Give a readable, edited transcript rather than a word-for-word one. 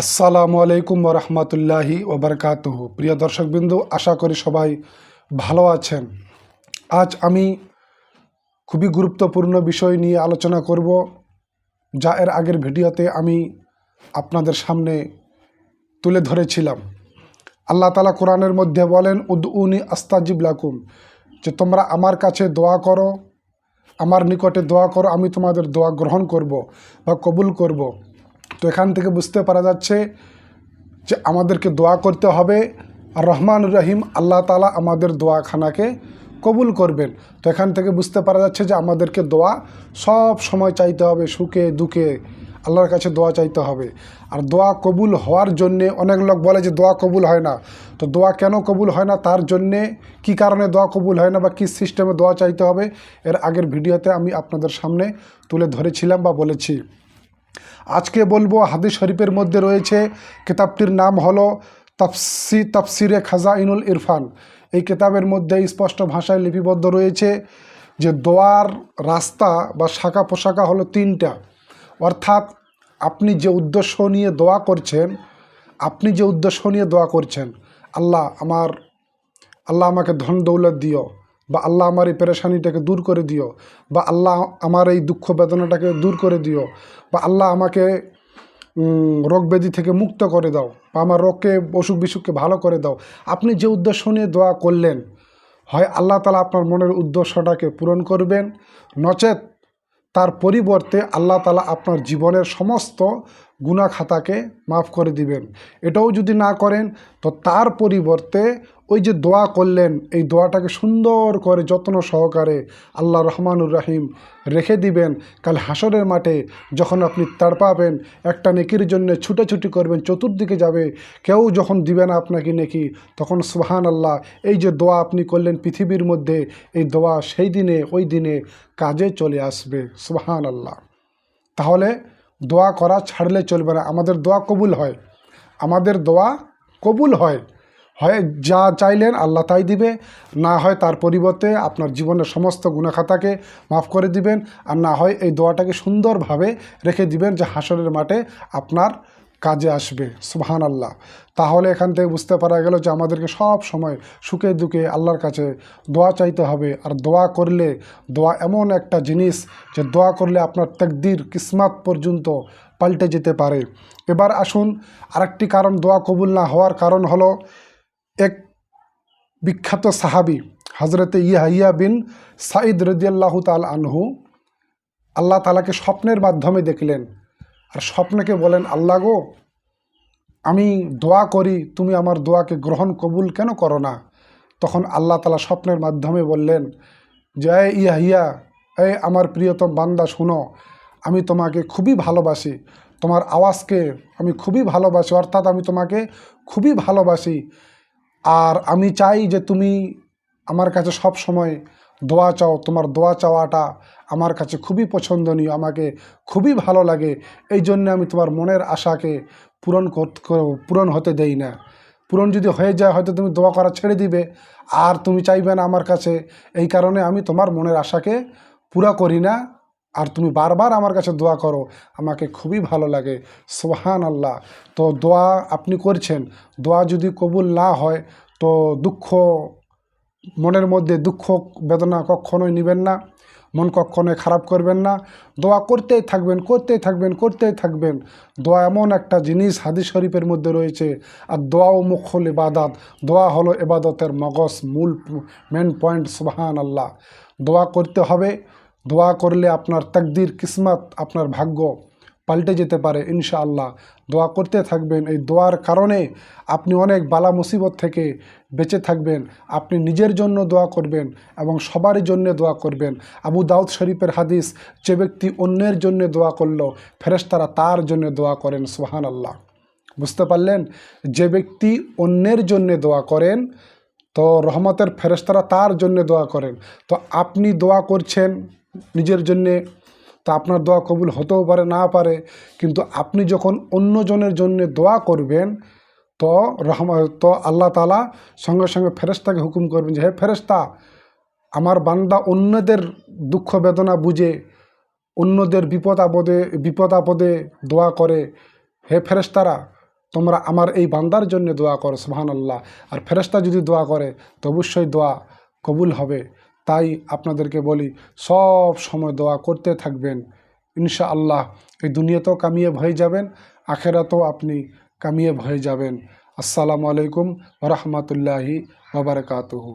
আসসালামু আলাইকুম ওরহমতুল্লাহি ওবরকাতুহু। প্রিয় দর্শকবৃন্দু, আশা করি সবাই ভালো আছেন। আজ আমি খুবই গুরুত্বপূর্ণ বিষয় নিয়ে আলোচনা করব, যা এর আগের ভিডিওতে আমি আপনাদের সামনে তুলে ধরেছিলাম। আল্লাহ তাআলা কোরআনের মধ্যে বলেন, উদউনি আস্তাজিব লাকুম, যে তোমরা আমার কাছে দোয়া করো, আমার নিকটে দোয়া করো, আমি তোমাদের দোয়া গ্রহণ করব বা কবুল করব। তো এখান থেকে বুঝতে পারা যাচ্ছে যে আমাদেরকে দোয়া করতে হবে, আর রহমানুর রহিম আল্লাহ তাআলা আমাদের দোয়াখানাকে কবুল করবেন। তো এখান থেকে বুঝতে পারা যাচ্ছে যে আমাদেরকে দোয়া সব সময় চাইতে হবে, সুখে দুঃখে আল্লাহর কাছে দোয়া চাইতে হবে। আর দোয়া কবুল হওয়ার জন্যে অনেক লোক বলে যে দোয়া কবুল হয় না। তো দোয়া কেন কবুল হয় না, তার জন্যে কি কারণে দোয়া কবুল হয় না বা কী সিস্টেমে দোয়া চাইতে হবে, এর আগের ভিডিওতে আমি আপনাদের সামনে তুলে ধরেছিলাম বা বলেছি। আজকে বলবো হাদিস শরীফের মধ্যে রয়েছে, কিতাবটির নাম হলো তাফসিরে খাজাইনুল ইরফান। এই কিতাবের মধ্যে স্পষ্ট ভাষায় লিপিবদ্ধ রয়েছে যে দোয়ার রাস্তা বা শাখা পোশাখা হলো তিনটা। অর্থাৎ আপনি যে উদ্দেশ্য নিয়ে দোয়া করছেন, আল্লাহ আমাকে ধন দৌলত দিও, বা আল্লাহ আমার এই পেরেশানিটাকে দূর করে দিও, বা আল্লাহ আমার এই দুঃখ বেদনাটাকে দূর করে দিও, বা আল্লাহ আমাকে রোগ ব্যাধি থেকে মুক্ত করে দাও, বা আমার রোগকে অসুখ বিসুখকে ভালো করে দাও। আপনি যে উদ্দেশ্য নিয়ে দোয়া করলেন, হয় আল্লাহ তাআলা আপনার মনের উদ্দেশ্যটাকে পূরণ করবেন, নচেত তার পরিবর্তে আল্লাহ তাআলা আপনার জীবনের সমস্ত গুনাহ খাতাকে মাফ করে দিবেন। এটাও যদি না করেন, তো তার পরিবর্তে ওই যে দোয়া করলেন, এই দোয়াটাকে সুন্দর করে যত্ন সহকারে আল্লাহ রহমানুর রহিম রেখে দিবেন। কাল হাসরের মাঠে যখন আপনি তাড়পাবেন, একটা নেকির জন্য ছুটাছুটি করবেন, চতুর্দিকে যাবে, কেউ যখন দিবে না আপনাকে নেকি, তখন সুবহানাল্লাহ, এই যে দোয়া আপনি করলেন পৃথিবীর মধ্যে, এই দোয়া সেই দিনে ওই দিনে কাজে চলে আসবে। সুবহানাল্লাহ। তাহলে দোয়া করা ছাড়লে চলবে না। আমাদের দোয়া কবুল হয়, হয় যা চাইলেন আল্লাহ তাই দিবে, না হয় তার পরিবর্তে আপনার জীবনের সমস্ত গুনাহ খাতাকে মাফ করে দিবেন, আর না হয় এই দোয়াটাকে সুন্দরভাবে রেখে দিবেন যে হাসরের মাঠে আপনার কাজে আসবে। সুবহানাল্লাহ। তাহলে এখান থেকে বুঝতে পারা গেল যে আমাদেরকে সব সময় সুখে দুঃখে আল্লাহর কাছে দোয়া চাইতে হবে। আর দোয়া এমন একটা জিনিস যে দোয়া করলে আপনার তাকদীর কিসমত পর্যন্ত পাল্টে যেতে পারে। এবার আসুন, আরেকটি কারণ দোয়া কবুল না হওয়ার কারণ হলো, এক বিখ্যাত সাহাবী হজরতে ইয়াহিয়া বিন সাঈদ রাদিয়াল্লাহু তাআলা আনহু আল্লাহ তাআলাকে স্বপ্নের মাধ্যমে দেখলেন, আর স্বপ্নকে বলেন, আল্লাহ গো, আমি দোয়া করি, তুমি আমার দোয়াকে গ্রহণ কবুল কেন করো না? তখন আল্লাহ তাআলা স্বপ্নের মাধ্যমে বললেন যে, ইয়াহিয়া, আমার প্রিয়তম বান্দা, শুনো, আমি তোমাকে খুবই ভালোবাসি, তোমার আওয়াজকে আমি খুবই ভালোবাসি, অর্থাৎ আমি তোমাকে খুবই ভালোবাসি। আর আমি চাই যে তুমি আমার কাছে সব সময় দোয়া চাও, তোমার দোয়া চাওয়াটা আমার কাছে খুবই পছন্দনীয়, আমাকে খুবই ভালো লাগে। এই জন্য আমি তোমার মনের আশাকে পূরণ হতে দেই না। পূরণ যদি হয়ে যায়, হয়তো তুমি দোয়া করা ছেড়ে দিবে, আর তুমি চাইবে না আমার কাছে। এই কারণে আমি তোমার মনের আশাকে পুরা করি না, আর তুমি বারবার আমার কাছে দোয়া করো, আমাকে খুবই ভালো লাগে। সুবহানাল্লাহ। তো দোয়া আপনি করছেন, দোয়া যদি কবুল না হয়, তো মনের মধ্যে দুঃখ বেদনা কখনোই নেবেন না, মন কখনোই খারাপ করবেন না। দোয়া করতেই থাকবেন। দোয়া এমন একটা জিনিস, হাদিস শরীফের মধ্যে রয়েছে, আর দোয়া ও মুখল ইবাদত, দোয়া হলো ইবাদতের মগজ, মেন পয়েন্ট। সুবহানাল্লাহ। দোয়া করতে হবে। দোয়া করলে আপনার তাকদীর কিসমত, আপনার ভাগ্য পাল্টে যেতে পারে ইনশাআল্লাহ। দোয়া করতে থাকবেন। এই দোয়ার কারণে আপনি অনেক বালা মুসিবত থেকে বেঁচে থাকবেন। আপনি নিজের জন্য দোয়া করবেন এবং সবারই জন্য দোয়া করবেন। আবু দাউদ শরীফের হাদিস, যে ব্যক্তি অন্যের জন্য দোয়া করলো, ফেরেশতারা তার জন্য দোয়া করেন। সুবহানাল্লাহ। বুঝতে পারলেন? যে ব্যক্তি অন্যের জন্য দোয়া করেন, তো রহমতের ফেরেশতারা তার জন্য দোয়া করেন। তো আপনি দোয়া করছেন নিজের জন্যে, তো আপনার দোয়া কবুল হতেও পারে, না পারে, কিন্তু আপনি যখন অন্যজনের জন্য দোয়া করবেন, তো আল্লাহ তাআলা সঙ্গে সঙ্গে ফেরেশতাকে হুকুম করবেন যে, হে ফেরেশতা, আমার বান্দা অন্যদের দুঃখ বেদনা বুঝে, অন্যদের বিপদ আপদে দোয়া করে, হে ফেরেশতারা, তোমরা আমার এই বান্দার জন্য দোয়া করো, সুবহানাল্লাহ। আর ফেরেশতা যদি দোয়া করে তো অবশ্যই দোয়া কবুল হবে। তাই আপনাদেরকে বলি, সব সময় দোয়া করতে থাকবেন। ইনশাআল্লাহ এই দুনিয়াতেও কামিয়াব হয়ে যাবেন, আখেরাতেও আপনি কামিয়াব হয়ে যাবেন। আসসালামু আলাইকুম ওয়া রাহমাতুল্লাহি ওয়া বারাকাতুহু।